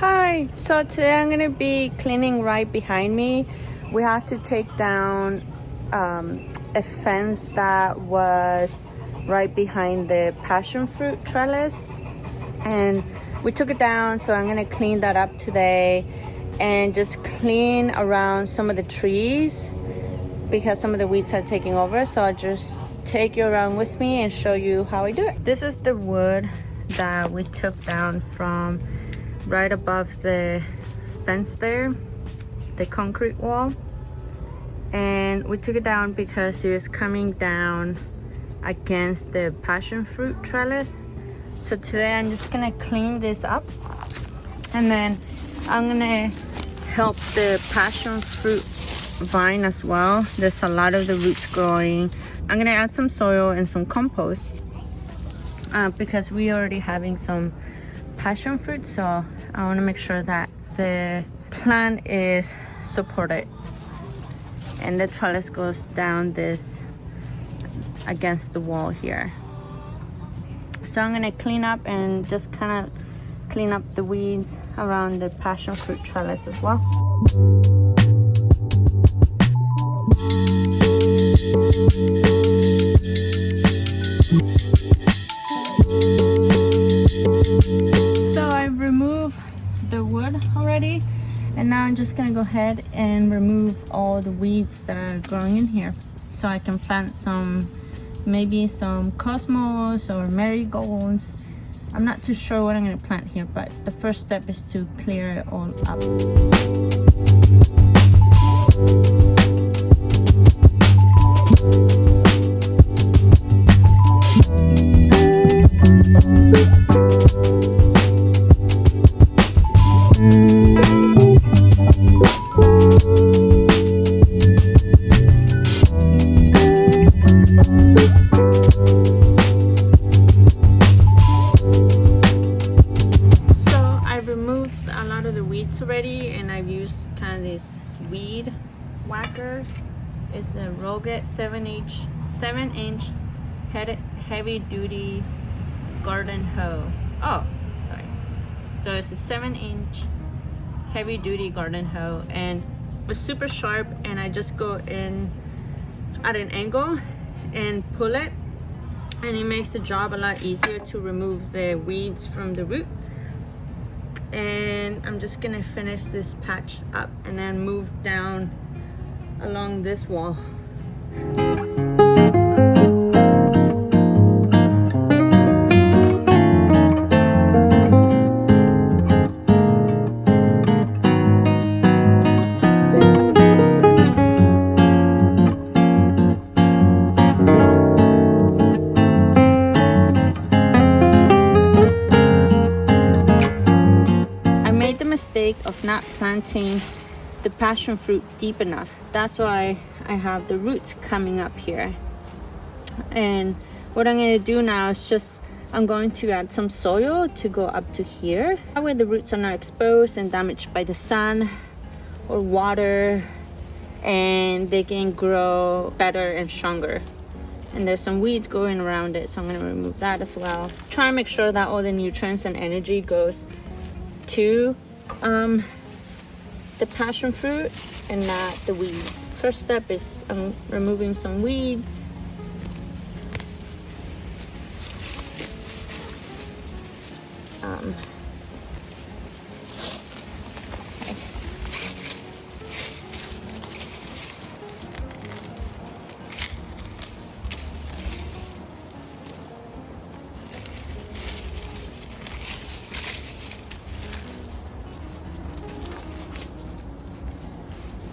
Hi, so today I'm gonna be cleaning right behind me. We had to take down a fence that was right behind the passion fruit trellis, and we took it down, so I'm gonna clean that up today and just clean around some of the trees because some of the weeds are taking over. So I'll just take you around with me and show you how I do it. This is the wood that we took down from right above the fence there, the concrete wall, and we took it down because it was coming down against the passion fruit trellis. So today I'm just gonna clean this up, and then I'm gonna help the passion fruit vine as well. There's a lot of the roots growing. I'm gonna add some soil and some compost because we already having some passion fruit, so I want to make sure that the plant is supported and the trellis goes down this against the wall here. So I'm going to clean up and just kind of clean up the weeds around the passion fruit trellis as well. The wood already, and now I'm just gonna go ahead and remove all the weeds that are growing in here so I can plant maybe some cosmos or marigolds. I'm not too sure what I'm gonna plant here, but the first step is to clear it all up. Already, and I've used kind of this weed whacker. It's a Roget 7-inch heavy duty garden hoe. Oh, sorry. So it's a 7-inch heavy duty garden hoe, and it's super sharp, and I just go in at an angle and pull it, and it makes the job a lot easier to remove the weeds from the root. And I'm just gonna finish this patch up and then move down along this wall. Of not planting the passion fruit deep enough. That's why I have the roots coming up here. And what I'm going to do now is I'm going to add some soil to go up to here. That way the roots are not exposed and damaged by the sun or water, and they can grow better and stronger. And there's some weeds going around it, so I'm going to remove that as well. Try and make sure that all the nutrients and energy goes to the passion fruit and not the weeds. First step is removing some weeds. Okay.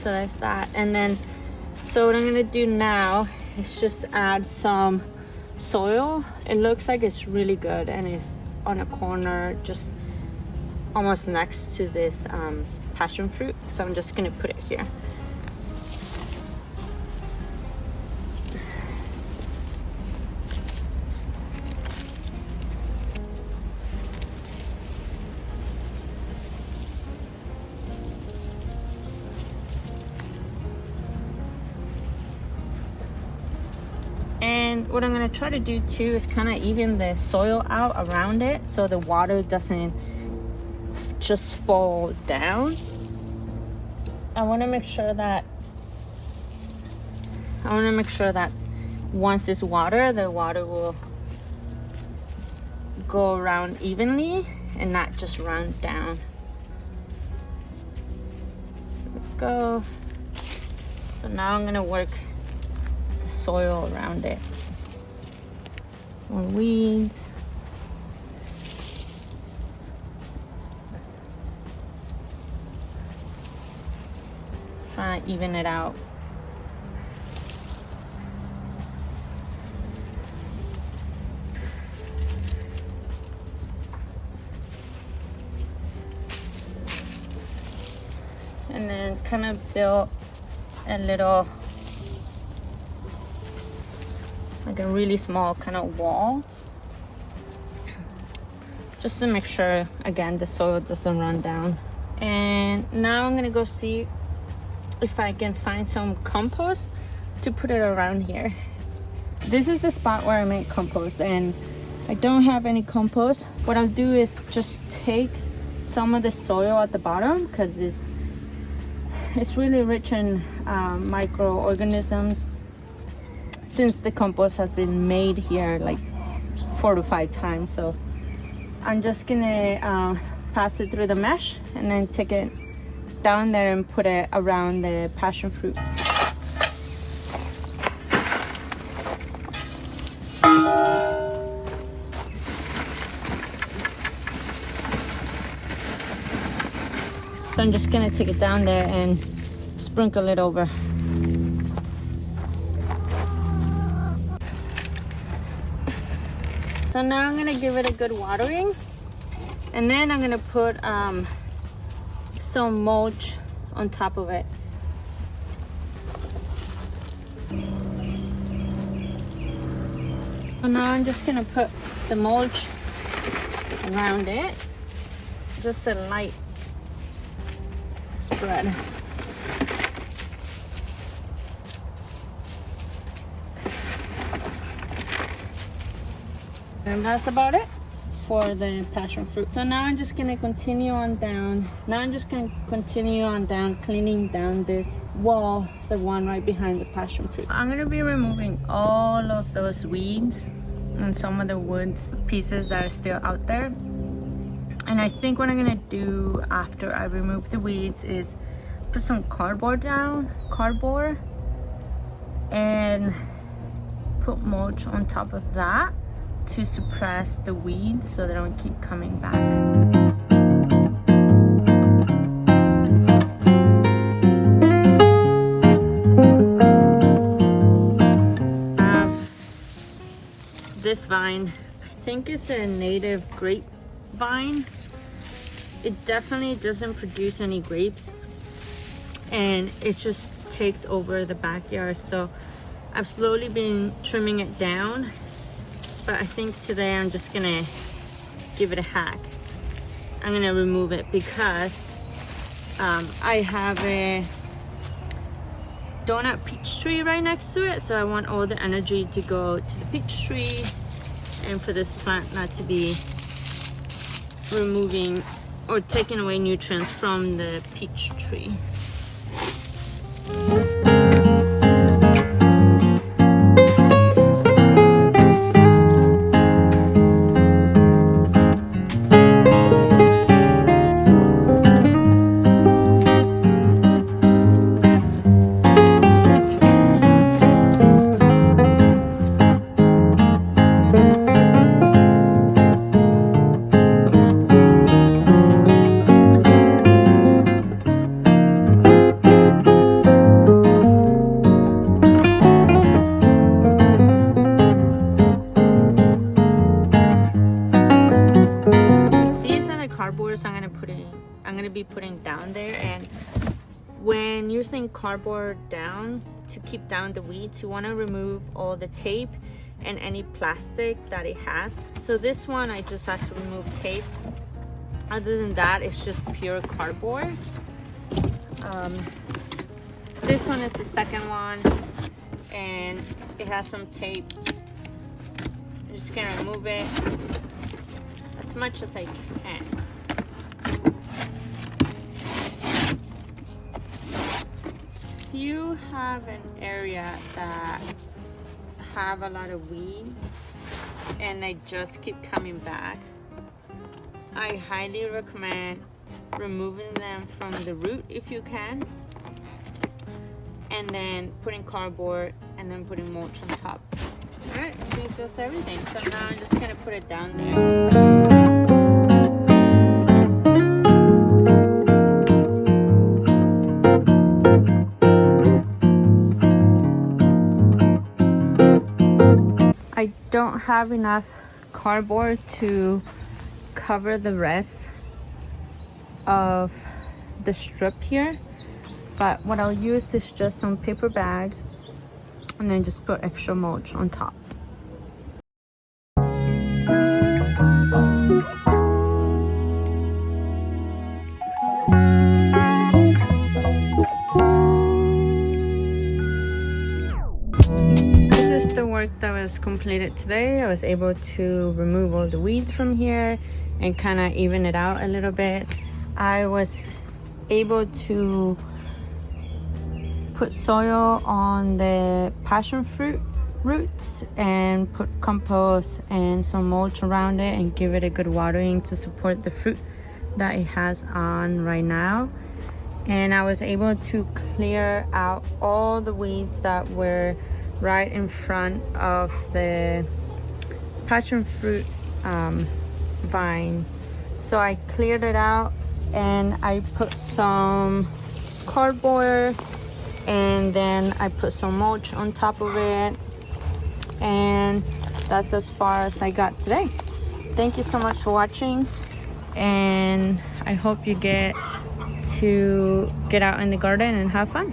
So that's that. And then, so what I'm gonna do now is just add some soil. It looks like it's really good, and it's on a corner just almost next to this passion fruit. So I'm just gonna put it here. And what I'm going to try to do too is kind of even the soil out around it so the water doesn't just fall down. I want to make sure that once it's water, the water will go around evenly and not just run down. So let's go. So now I'm gonna work the soil around it. More weeds. Trying to even it out. And then kind of build a little, like a really small kind of wall, just to make sure, again, the soil doesn't run down. And now I'm gonna go see if I can find some compost to put it around here. This is the spot where I make compost, and I don't have any compost. What I'll do is just take some of the soil at the bottom, because it's really rich in microorganisms, since the compost has been made here like 4 to 5 times. So I'm just gonna pass it through the mesh and then take it down there and put it around the passion fruit. So I'm just gonna take it down there and sprinkle it over. So now I'm gonna give it a good watering, and then I'm gonna put some mulch on top of it. So now I'm just gonna put the mulch around it, just a light spread. And that's about it for the passion fruit. So now I'm just gonna continue on down. Cleaning down this wall, the one right behind the passion fruit. I'm gonna be removing all of those weeds and some of the wood pieces that are still out there. And I think what I'm gonna do after I remove the weeds is put some cardboard and put mulch on top of that to suppress the weeds so they don't keep coming back. This vine, I think it's a native grape vine. It definitely doesn't produce any grapes, and it just takes over the backyard. So I've slowly been trimming it down, but I think today I'm just gonna give it a hack. I'm gonna remove it because I have a donut peach tree right next to it, so I want all the energy to go to the peach tree and for this plant not to be removing or taking away nutrients from the peach tree. I'm gonna be putting down there, and when using cardboard down to keep down the weeds, you want to remove all the tape and any plastic that it has. So this one I just have to remove tape. Other than that, it's just pure cardboard. This one is the second one, and it has some tape. I'm just gonna remove it as much as I can. you have an area that have a lot of weeds and they just keep coming back, I highly recommend removing them from the root if you can, and then putting cardboard and then putting mulch on top. All right, I think that's everything. So now I'm just gonna put it down there. I don't have enough cardboard to cover the rest of the strip here, but what I'll use is just some paper bags and then just put extra mulch on top. This is the work that was completed today. I was able to remove all the weeds from here and kind of even it out a little bit. I was able to put soil on the passion fruit roots and put compost and some mulch around it and give it a good watering to support the fruit that it has on right now. And I was able to clear out all the weeds that were right in front of the passion fruit vine. So I cleared it out and I put some cardboard and then I put some mulch on top of it, and that's as far as I got today. Thank you so much for watching, and I hope you get to get out in the garden and have fun.